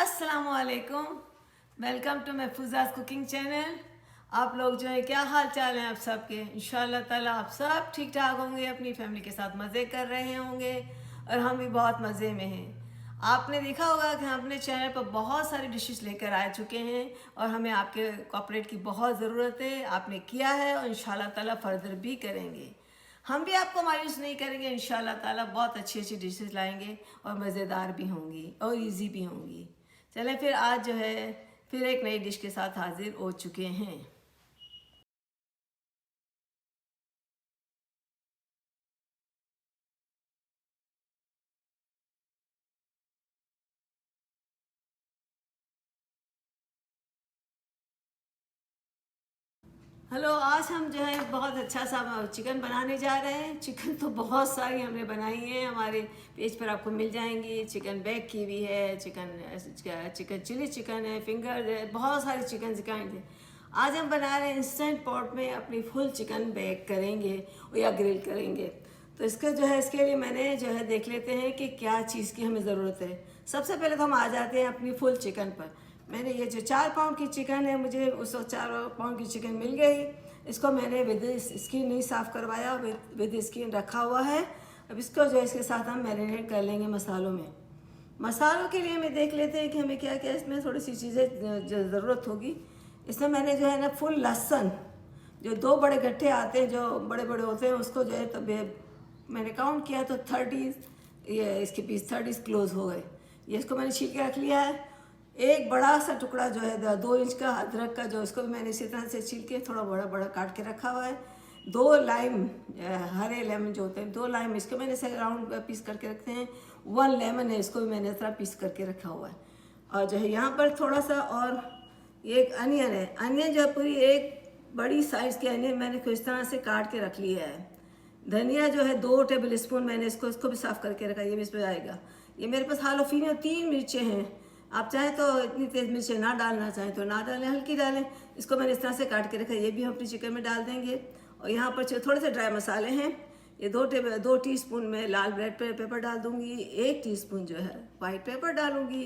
अस्सलामुअलैकुम। Welcome to Mahfuza's cooking channel. आप लोग जो है क्या हाल चाल हैं आप सबके। इंशाल्लाह ताला आप सब ठीक ठाक होंगे, अपनी फैमिली के साथ मज़े कर रहे होंगे और हम भी बहुत मज़े में हैं। आपने देखा होगा कि हम अपने चैनल पर बहुत सारी डिशेस लेकर आ चुके हैं और हमें आपके कोऑपरेट की बहुत ज़रूरत है। आपने किया है और इंशाल्लाह ताला फर्दर भी करेंगे। हम भी आपको मायूस नहीं करेंगे। इंशाल्लाह ताला बहुत अच्छी अच्छी डिशेस लाएंगे और मज़ेदार भी होंगी और इजी भी होंगी। चलें फिर आज जो है फिर एक नई डिश के साथ हाजिर हो चुके हैं। हेलो, आज हम जो है बहुत अच्छा सा चिकन बनाने जा रहे हैं। चिकन तो बहुत सारी हमने बनाई है, हमारे पेज पर आपको मिल जाएंगी। चिकन बैग की भी है, चिकन चिली चिकन है, फिंगर है, बहुत सारे चिकन काइंड है। आज हम बना रहे हैं इंस्टेंट पॉट में अपनी फुल चिकन बैग करेंगे या ग्रिल करेंगे। तो इसके लिए मैंने जो है देख लेते हैं कि क्या चीज़ की हमें ज़रूरत है। सबसे पहले तो हम आ जाते हैं अपनी फुल चिकन पर। मैंने ये जो 4 पाउंड की चिकन है, मुझे उस 4 पाउंड की चिकन मिल गई। इसको मैंने विद स्किन नहीं साफ़ करवाया, विद स्किन रखा हुआ है। अब इसको जो है इसके साथ हम मैरिनेट कर लेंगे मसालों में। मसालों के लिए हमें देख लेते हैं कि हमें क्या क्या इसमें थोड़ी सी चीज़ें ज़रूरत होगी। इसमें मैंने जो है ना फुल लहसुन, जो 2 बड़े गट्ठे आते हैं जो बड़े बड़े होते हैं, उसको जो है तो मैंने काउंट किया तो 30 ये इसके पीस 30 क्लोज हो गए। ये इसको मैंने छील के रख लिया है। एक बड़ा सा टुकड़ा जो है 2 इंच का अदरक का, जो इसको भी मैंने इसी तरह से छील के थोड़ा बड़ा बड़ा काट के रखा हुआ है। 2 लाइम, हरे लेमन जो होते हैं, 2 लाइम इसको मैंने से राउंड पीस करके रखते हैं। 1 लेमन है, इसको भी मैंने इस तरह पीस करके रखा हुआ है। और जो है यहाँ पर थोड़ा सा और ये एक अनियन है। अनियन जो है पूरी एक बड़ी साइज़ की अनियन मैंने इसको इस तरह से काट के रख लिया है। धनिया जो है 2 टेबल स्पून मैंने इसको भी साफ़ करके रखा, ये भी इसमें आएगा। ये मेरे पास हालोफिनो 3 मिर्चें हैं। आप चाहें तो इतनी तेज़ मिर्चें ना डालना चाहें तो ना डालें, हल्की डालें। इसको मैंने इस तरह से काट के रखा है, ये भी हम अपनी चिकन में डाल देंगे। और यहाँ पर थोड़े से ड्राई मसाले हैं। ये 2 टीस्पून में लाल ब्लैक पेपर डाल दूँगी, 1 टीस्पून जो है वाइट पेपर डालूँगी,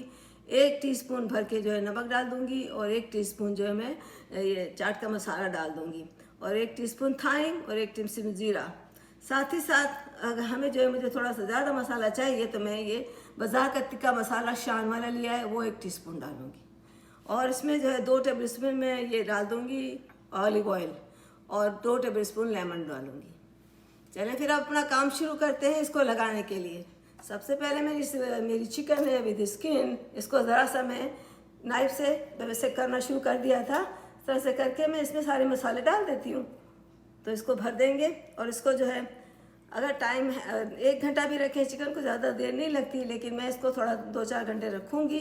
1 टीस्पून भर के जो है नमक डाल दूँगी और 1 टीस्पून जो है मैं ये चाट का मसाला डाल दूँगी और 1 टीस्पून थाइम और 1 टीस्पून ज़ीरा। साथ ही साथ अगर हमें जो है मुझे थोड़ा सा ज़्यादा मसाला चाहिए तो मैं ये बाज़ार का तिक्का मसाला शान वाला लिया है, वो 1 टीस्पून डालूँगी। और इसमें जो है 2 टेबल स्पून में ये डाल दूँगी ऑलिव ऑयल और 2 टेबल स्पून लेमन डालूँगी। चलें फिर अब अपना काम शुरू करते हैं इसको लगाने के लिए। सबसे पहले मेरी चिकन है विद स्किन, इसको ज़रा सा मैं नाइफ से वैसे करना शुरू कर दिया था। इस तरह से करके मैं इसमें सारे मसाले डाल देती हूँ। तो इसको भर देंगे और इसको जो है अगर टाइम 1 घंटा भी रखें चिकन को, ज़्यादा देर नहीं लगती, लेकिन मैं इसको थोड़ा 2-4 घंटे रखूँगी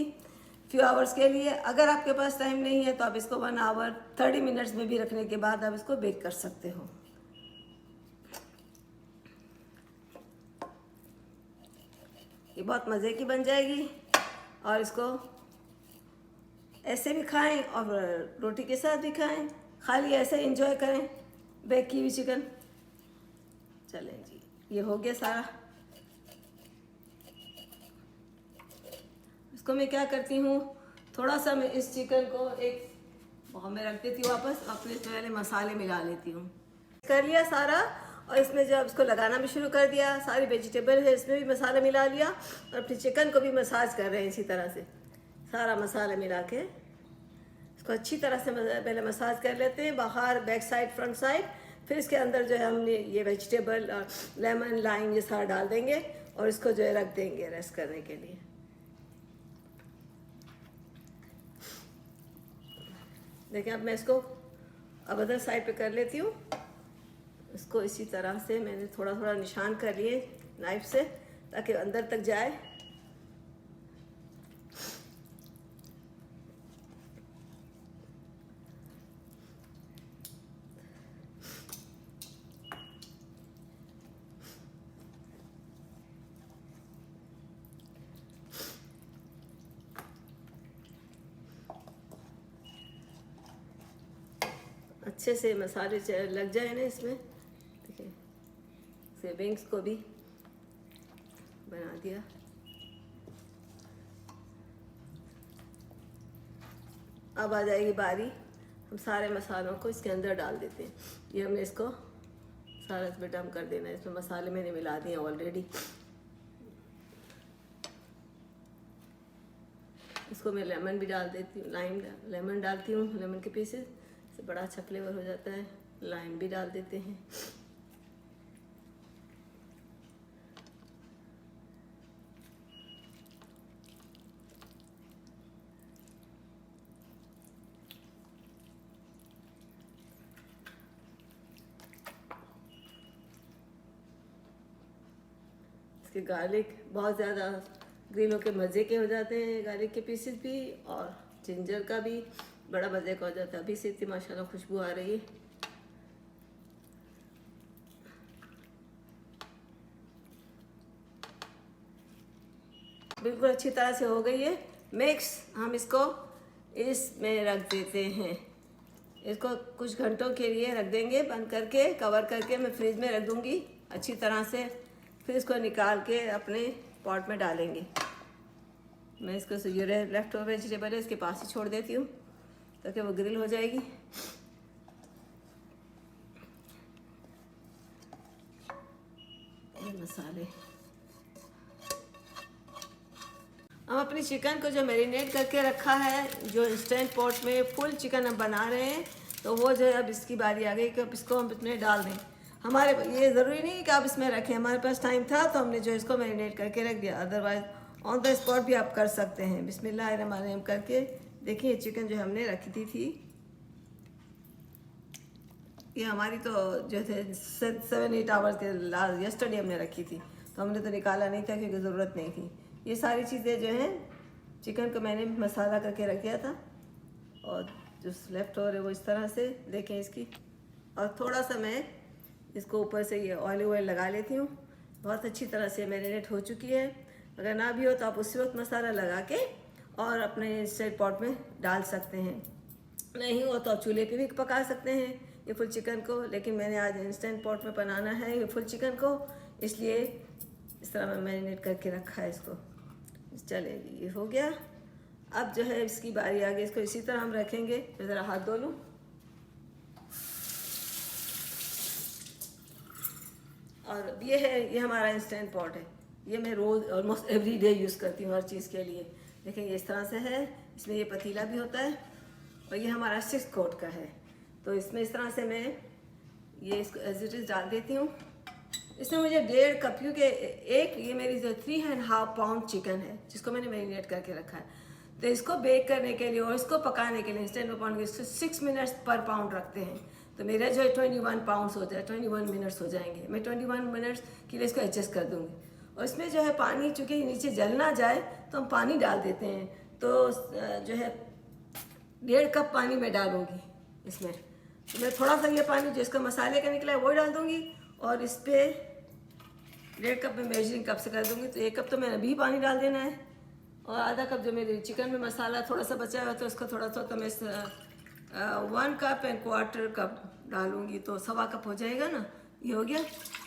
फ्यू आवर्स के लिए। अगर आपके पास टाइम नहीं है तो आप इसको 1 आवर 30 मिनट्स में भी रखने के बाद आप इसको बेक कर सकते हो। ये बहुत मज़े की बन जाएगी और इसको ऐसे भी खाएं और रोटी के साथ भी खाएं, खाली ऐसे इंजॉय करें बेक की हुई चिकन। चलें जी, ये हो गया सारा। इसको मैं क्या करती हूँ, थोड़ा सा मैं इस चिकन को एक बाउल में रख देती हूँ, वापस अपने पहले मसाले मिला लेती हूँ। कर लिया सारा और इसमें जब इसको लगाना भी शुरू कर दिया, सारी वेजिटेबल है इसमें भी मसाला मिला लिया और अपनी चिकन को भी मसाज कर रहे हैं इसी तरह से। सारा मसाला मिला के इसको अच्छी तरह से पहले मसाज कर लेते हैं, बाहर बैक साइड फ्रंट साइड। फिर इसके अंदर जो है हमने ये वेजिटेबल और लेमन लाइम ये सारा डाल देंगे और इसको जो है रख देंगे रेस्ट करने के लिए। देखिए अब मैं इसको अब अदर साइड पे कर लेती हूँ। इसको इसी तरह से मैंने थोड़ा थोड़ा निशान कर लिए नाइफ से ताकि अंदर तक जाए। अच्छे से मसाले लग जाए ना इसमें। देखिए सेविंग्स को भी बना दिया। अब आ जाएगी बारी, हम सारे मसालों को इसके अंदर डाल देते हैं। ये हमने इसको सारा इसमें डम कर देना है। इसमें मसाले मैंने मिला दिए ऑलरेडी। इसको मैं लेमन भी डाल देती हूँ, लेमन डालती हूँ, लेमन के पीसेस से बड़ा अच्छा फ्लेवर हो जाता है। लाइम भी डाल देते हैं। इसके गार्लिक बहुत ज़्यादा ग्रिल होके मज़े के हो जाते हैं, गार्लिक के पीसेस भी और जिंजर का भी बड़ा मज़े का हो जाता है। अभी से इतनी माशाल्लाह खुशबू आ रही है। बिल्कुल अच्छी तरह से हो गई है मिक्स। हम इसको इसमें रख देते हैं। इसको कुछ घंटों के लिए रख देंगे, बंद करके कवर करके मैं फ्रिज में रख दूँगी अच्छी तरह से। फिर इसको निकाल के अपने पॉट में डालेंगे। मैं इसको ये लेफ्ट ओवर वेजिटेबल है इसके पास ही छोड़ देती हूँ ताकि वो ग्रिल हो जाएगी। ये मसाले हम अपनी चिकन को जो मैरिनेट करके रखा है, जो इंस्टेंट पॉट में फुल चिकन हम बना रहे हैं, तो वो जो है अब इसकी बारी आ गई कि अब इसको हम इसमें डाल दें। हमारे ये ज़रूरी नहीं कि आप इसमें रखें, हमारे पास टाइम था तो हमने जो इसको मैरिनेट करके रख दिया। अदरवाइज़ ऑन द स्पॉट भी आप कर सकते हैं। बिस्मिल्लाहिर्रहमानिर्रहीम करके देखिए चिकन जो हमने रखी थी ये हमारी तो जो थे 7-8 आवर्स के लास्ट यस्टरडे हमने रखी थी, तो हमने तो निकाला नहीं था क्योंकि ज़रूरत नहीं थी। ये सारी चीज़ें जो हैं चिकन को मैंने मसाला करके रख दिया था और जो लेफ्ट ओवर है वो इस तरह से देखें इसकी। और थोड़ा सा मैं इसको ऊपर से ये ऑलिव ऑयल लगा लेती हूँ। बहुत अच्छी तरह से मैरिनेट हो चुकी है। अगर ना भी हो तो आप उसी वक्त मसाला लगा के और अपने इंस्टेंट पॉट में डाल सकते हैं। नहीं हो तो आप चूल्हे पे भी पका सकते हैं ये फुल चिकन को, लेकिन मैंने आज इंस्टेंट पॉट में बनाना है ये फुल चिकन को, इसलिए इस तरह मैं मैरिनेट करके रखा है इसको। चलेगी, ये हो गया। अब जो है इसकी बारी आ गई, इसको इसी तरह हम रखेंगे। मैं ज़रा हाथ धो लूँ। और ये हमारा इंस्टेंट पॉट है। ये मैं रोज़ ऑलमोस्ट एवरी डे यूज़ करती हूँ हर चीज़ के लिए। देखिए ये इस तरह से है, इसमें ये पतीला भी होता है और ये हमारा 6 कोट का है। तो इसमें इस तरह से मैं ये इसको एज इट इज़ डाल देती हूँ। इसमें मुझे 1.5 कप, क्योंकि ये मेरी जो 3.5 पाउंड चिकन है जिसको मैंने मैरिनेट करके रखा है, तो इसको बेक करने के लिए और इसको पकाने के लिए इंस्टेंट पाउंड इसको 6 मिनट्स पर पाउंड रखते हैं। तो मेरा जो है 21 पाउंड्स हो जाए, 21 मिनट्स हो जाएंगे। मैं 21 मिनट्स के लिए इसको एडजस्ट कर दूँगी। और इसमें जो है पानी, चूँकि नीचे जल ना जाए तो हम पानी डाल देते हैं। तो जो है 1.5 कप पानी मैं डालूँगी इसमें। तो मैं थोड़ा सा ये पानी जो इसका मसाले का निकला है वो डाल दूँगी और इस पर 1.5 कप में मेजरिंग कप से कर दूँगी। तो 1 कप तो मैंने अभी पानी डाल देना है और आधा कप जो मेरे चिकन में मसाला थोड़ा सा बचा हुआ तो उसको थोड़ा सा तो मैं 1 कप एंड 1/4 कप डालूँगी, तो 1.25 कप हो जाएगा ना। ये हो गया।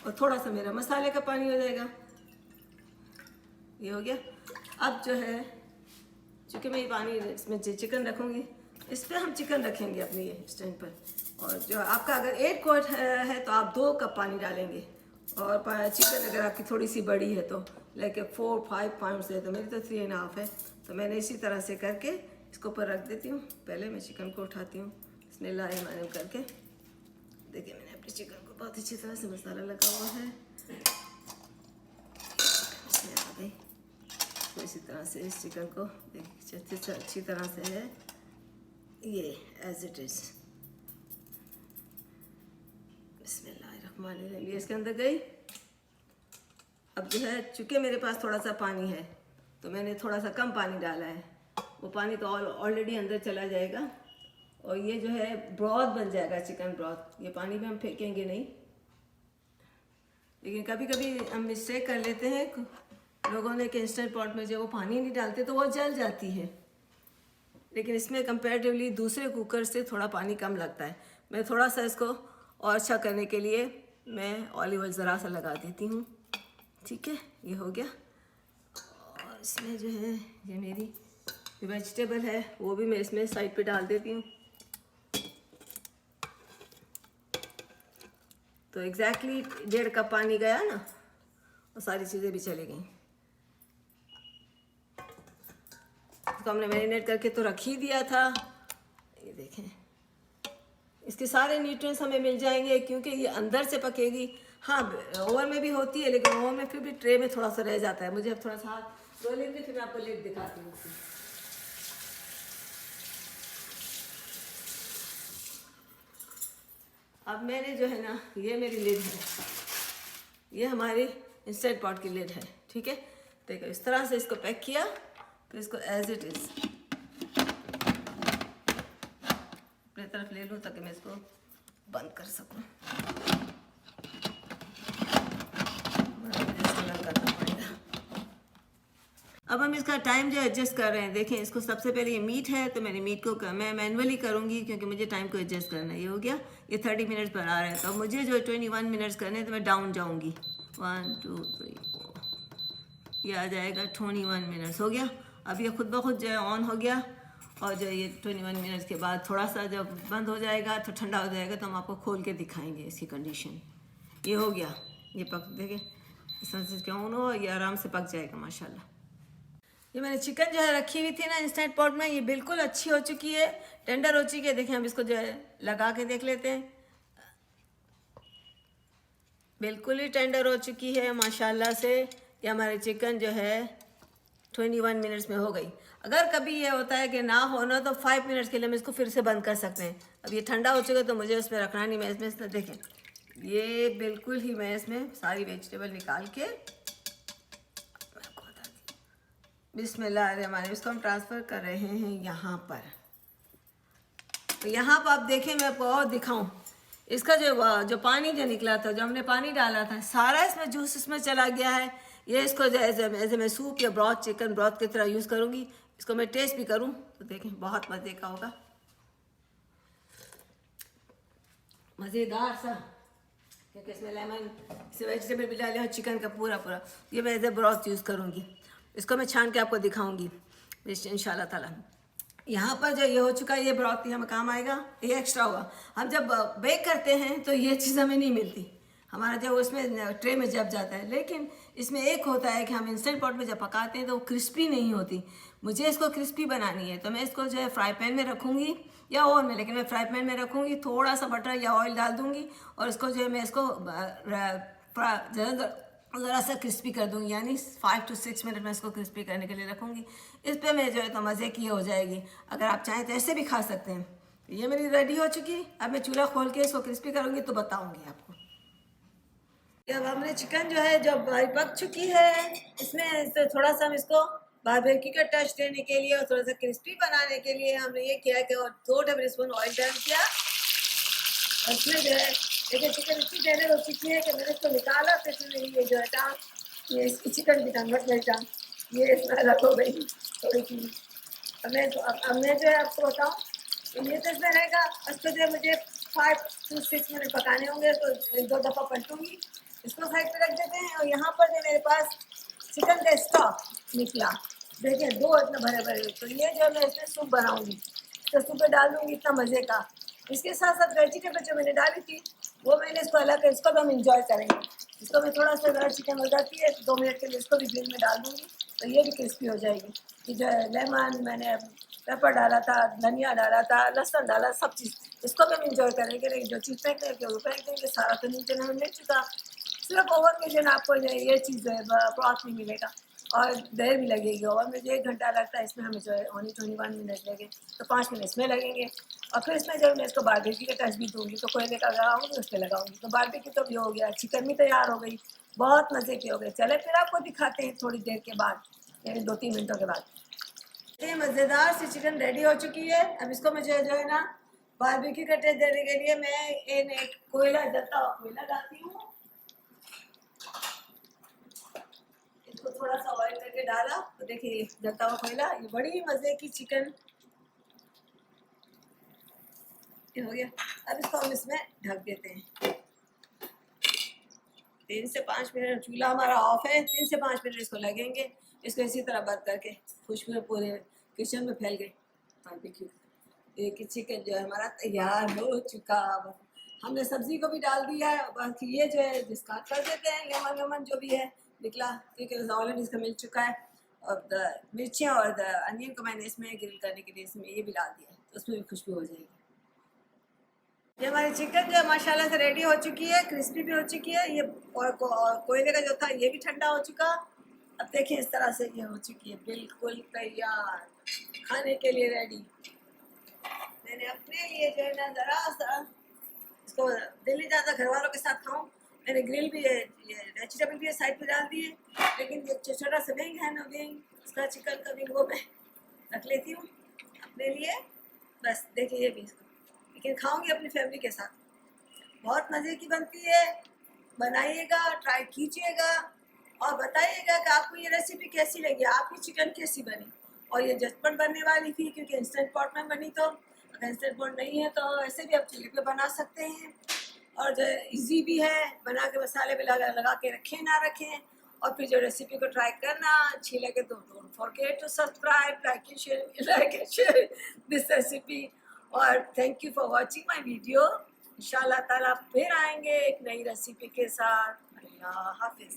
और थोड़ा सा मेरा मसाले का पानी हो जाएगा। ये हो गया। अब जो है चूँकि मैं ये पानी इसमें चिकन रखूँगी, इस पर हम चिकन रखेंगे अपने ये स्टैंड पर। और जो आपका अगर 8 कोट है तो आप 2 कप पानी डालेंगे। और चिकन अगर आपकी थोड़ी सी बड़ी है तो लाइक 4-5 पाउंड्स है, तो मेरी तो 3.5 है। तो मैंने इसी तरह से करके इसको ऊपर रख देती हूँ। पहले मैं चिकन को उठाती हूँ बिस्मिल्लाहिर्रहमानिर्रहीम करके। देखिए मैंने अपने चिकन को बहुत अच्छी तरह से मसाला लगा हुआ है। आ गई। तो इसी तरह से इस चिकन को देखिए अच्छी तरह से है ये एज इट इज़। बिस्मिल्लाहिर्रहमानिर्रहीम, ये इसके अंदर गई। अब जो है चूँकि मेरे पास थोड़ा सा पानी है तो मैंने थोड़ा सा कम पानी डाला है। वो पानी तो ऑलरेडी अंदर चला जाएगा और ये जो है ब्रॉथ बन जाएगा, चिकन ब्रॉथ। ये पानी भी हम फेंकेंगे नहीं। लेकिन कभी कभी हम मिस्टेक कर लेते हैं लोगों ने कि इंस्टेंट पॉट में जो वो पानी नहीं डालते तो वो जल जाती है। लेकिन इसमें कंपैरेटिवली दूसरे कुकर से थोड़ा पानी कम लगता है। मैं थोड़ा सा इसको और अच्छा करने के लिए मैं ऑलिव ऑयल ज़रा सा लगा देती हूँ। ठीक है, ये हो गया। और इसमें जो है ये मेरी वेजिटेबल है वो भी मैं इसमें साइड पे डाल देती हूँ। तो एग्जैक्टली 1.5 कप पानी गया ना, और सारी चीज़ें भी चली गई। इसको हमने मैरिनेट करके तो रख ही दिया था। ये देखें, इसके सारे न्यूट्रिएंट्स हमें मिल जाएंगे क्योंकि ये अंदर से पकेगी। हाँ, ओवन में भी होती है, लेकिन ओवन में फिर भी ट्रे में थोड़ा सा रह जाता है। मुझे अब थोड़ा सा हाथ धो लेंगे, फिर मैं आपको लिड दिखाती हूँ। अब मैंने जो है ना, ये मेरी लिड है, ये हमारी इंस्टेंट पॉट की लिड है, ठीक है। देखो इस तरह से इसको पैक किया, तो इसको एज इट इज़ अपनी तरफ ले लूँ ताकि मैं इसको बंद कर सकूँ। अब हम इसका टाइम जो एडजस्ट कर रहे हैं, देखें इसको सबसे पहले ये मीट है तो मैंने मीट को मैं मैनुअली करूँगी क्योंकि मुझे टाइम को एडजस्ट करना है। ये हो गया, ये 30 मिनट्स पर आ रहा है, तो मुझे जो 21 मिनट्स करने हैं तो मैं डाउन जाऊँगी। 1 2 3 4 ये आ जाएगा 21 मिनट्स हो गया। अब ये खुद ब खुद जो है ऑन हो गया, और जो ये 21 मिनट्स के बाद थोड़ा सा जब बंद हो जाएगा तो ठंडा हो जाएगा, तो हम आपको खोल के दिखाएंगे इसकी कंडीशन। ये हो गया, ये पक, देखें इस तरह से क्यों हो, ये आराम से पक जाएगा माशाल्लाह। ये मैंने चिकन जो है रखी हुई थी ना इंस्टेंट पॉट में, ये बिल्कुल अच्छी हो चुकी है, टेंडर हो चुकी है। देखें हम इसको जो है लगा के देख लेते हैं, बिल्कुल ही टेंडर हो चुकी है माशाल्लाह से। ये हमारे चिकन जो है 21 मिनट्स में हो गई। अगर कभी ये होता है कि ना होना तो 5 मिनट्स के लिए हम इसको फिर से बंद कर सकते हैं। अब ये ठंडा हो चुका है तो मुझे उसमें रखना नहीं, मैं इसमें देखें ये बिल्कुल ही, मैं इसमें सारी वेजिटेबल निकाल के बिस्मिल्लाहिर्रहमानिर्रहीम इसको हम ट्रांसफ़र कर रहे हैं यहाँ पर। तो यहाँ पर आप देखें, मैं आपको और दिखाऊँ, इसका जो पानी जो निकला था, जो हमने पानी डाला था, सारा इसमें जूस इसमें चला गया है। ये इसको जो एज मैं सूप या ब्रॉथ, चिकन ब्रॉथ की तरह यूज़ करूँगी। इसको मैं टेस्ट भी करूँ तो देखें बहुत मज़े का होगा, मज़ेदार सा, क्योंकि इसमें लेमन से वेजिटेबल भी डाले और चिकन का पूरा ये मैं एज ए ब्रॉथ यूज़ करूँगी। इसको मैं छान के आपको दिखाऊंगी इंशाल्लाह ताला। यहाँ पर जो ये हो चुका है, ये ब्रॉथ ही हमें काम आएगा, ये एक्स्ट्रा होगा। हम जब बेक करते हैं तो ये चीज़ हमें नहीं मिलती, हमारा जब उसमें ट्रे में जब जाता है। लेकिन इसमें एक होता है कि हम इंस्टेंट पॉट में जब पकाते हैं तो वो क्रिस्पी नहीं होती। मुझे इसको क्रिस्पी बनानी है, तो मैं इसको जो है फ्राई पैन में रखूँगी या ओवन में, लेकिन मैं फ्राई पैन में रखूँगी, थोड़ा सा बटर या ऑयल डाल दूँगी और इसको जो है मैं इसको ज़रा सा क्रिस्पी कर दूँगी, यानी 5 to 6 मिनट में इसको क्रिस्पी करने के लिए रखूँगी। इस पर मैं जो है तो मज़े की हो जाएगी। अगर आप चाहें तो ऐसे भी खा सकते हैं। ये मेरी रेडी हो चुकी। अब मैं चूल्हा खोल के इसको क्रिस्पी करूँगी तो बताऊँगी आपको। अब हमने चिकन जो है जो पक चुकी है, इसमें तो थोड़ा सा हम इसको बारबेक्यू का टच देने के लिए और थोड़ा सा क्रिस्पी बनाने के लिए हमने ये किया कि 2 टेबल स्पून ऑयल डाल किया, और इसमें जो है देखिए चिकन इतनी टेंडर हो चुकी है कि मैंने इसको निकाला, तो इसमें ये जो है टांग, ये इसकी चिकन की टांग, मेरी टांग ये इसमें अलग हो गई थोड़ी सी। अब मैं जो है आपको बताऊँ, ये तो इसमें रहेगा। इसको जो है मुझे 5 to 6 मिनट पकाने होंगे, तो 1-2 दफ़ा पलटूँगी। इसको साइड पे रख देते हैं। और यहाँ पर जो मेरे पास चिकन का स्टॉक निकला, देखिए 2 इतना भरे भरे, तो ये जो मैं इसमें सूप बनाऊँगी, तो सूप में डाल दूँगी इतना मज़े का। इसके साथ साथ वेजिटेबल जो मैंने डाली थी वो मैंने इसको अलग, इसको भी हम इंजॉय करेंगे। इसको मैं थोड़ा सा अगर चिकन हो जाती है 2 मिनट के लिए इसको भी ग्रिल में डाल दूँगी, तो ये भी क्रिस्पी हो जाएगी। कि जो है लेमन, मैंने पेपर डाला था, धनिया डाला था, लहसुन डाला, सब चीज़ इसको भी हम इंजॉय करेंगे। लेकिन जो चीज़ फेंक देंगे वो फेंक देंगे, सारा तो नीचे नहीं मिल चुका। सिर्फ ओवन में जो है आपको जो है ये चीज़ जो है ब्रॉथ नहीं मिलेगा, और देर भी लगेगी। ओवन में जो 1 घंटा लगता है, इसमें हमें जो है ओनली 21 मिनट लगे, तो 5 मिनट इसमें लगेंगे। और फिर इसमें जब मैं इसको बारबेक्यू का टच भी दूँगी, तो कोयले का लगाऊँगी, उस पर लगाऊँगी, तो बारबेक्यू तो भी हो गया, चिकन भी तैयार हो गई, बहुत मज़े की हो गई। चले फिर आपको दिखाते हैं थोड़ी देर के बाद, यानी 2-3 मिनटों के बाद। ये मज़ेदार सी चिकन रेडी हो चुकी है। अब इसको मुझे जो है ना बारबेक्यू का टेस्ट देने के लिए मैं एक कोयला, जलता हुआ कोयला डालती हूँ। इसको थोड़ा सा ऑयल करके डाला, तो देखिए जलता हुआ कोयला, ये बड़ी मज़े की चिकन हो गया। अब इसको हम इसमें ढक देते हैं। 3 से 5 मिनट, चूल्हा हमारा ऑफ है, 3 से 5 मिनट इसको लगेंगे। इसको इसी तरह बंद करके खुशबू पूरे किचन में फैल गए बारबेक्यू। ये चिकन जो है हमारा तैयार हो चुका। हमने सब्जी को भी डाल दिया है, बस ये जो है डिस्कार्ड कर देते हैं, लेमन वेमन जो भी है निकला, क्योंकि ऑलरेडी इसका मिल चुका है। और मिर्चियाँ और अनियन को मैंने इसमें ग्रिल करने के लिए इसमें ये भी डाल दिया है, तो उसमें भी खुशबू हो जाएगी। ये हमारी चिकन जो है माशाल्लाह से रेडी हो चुकी है, क्रिस्पी भी हो चुकी है। ये कोयले का जो था ये भी ठंडा हो चुका। अब देखिए इस तरह से ये हो चुकी है, बिल्कुल तैयार खाने के लिए रेडी। मैंने अपने लिए जो है ना ज़रा सा इसको दिल नहीं चाहता घर वालों के साथ खाऊं, मैंने ग्रिल भी है, ये वेजिटेबल भी है साइड पे डाल दिए, लेकिन ये छोटा सा विंग है ना, विंग उसका चिकन का विंग वो मैं रख लेती हूँ अपने लिए। बस देखिए ये भी इसको, लेकिन खाऊंगी अपनी फैमिली के साथ। बहुत मज़े की बनती है, बनाइएगा, ट्राई कीजिएगा और बताइएगा कि आपको ये रेसिपी कैसी लगी, आपकी चिकन कैसी बनी। और ये झटपट बनने वाली थी क्योंकि इंस्टेंट पॉट में बनी, तो अगर इंस्टेंट पॉट नहीं है तो ऐसे भी आप चूल्हे पे बना सकते हैं। और जो इजी भी है, बना के मसाले भी लगा के रखें ना रखें। और फिर जो रेसिपी को ट्राई करना, अच्छी लगे तो don't forget to subscribe, like and share this recipe. और thank you for watching my video. इंशाल्लाह ताला फिर आएंगे एक नई रेसिपी के साथ। अल्लाह हाफिज़।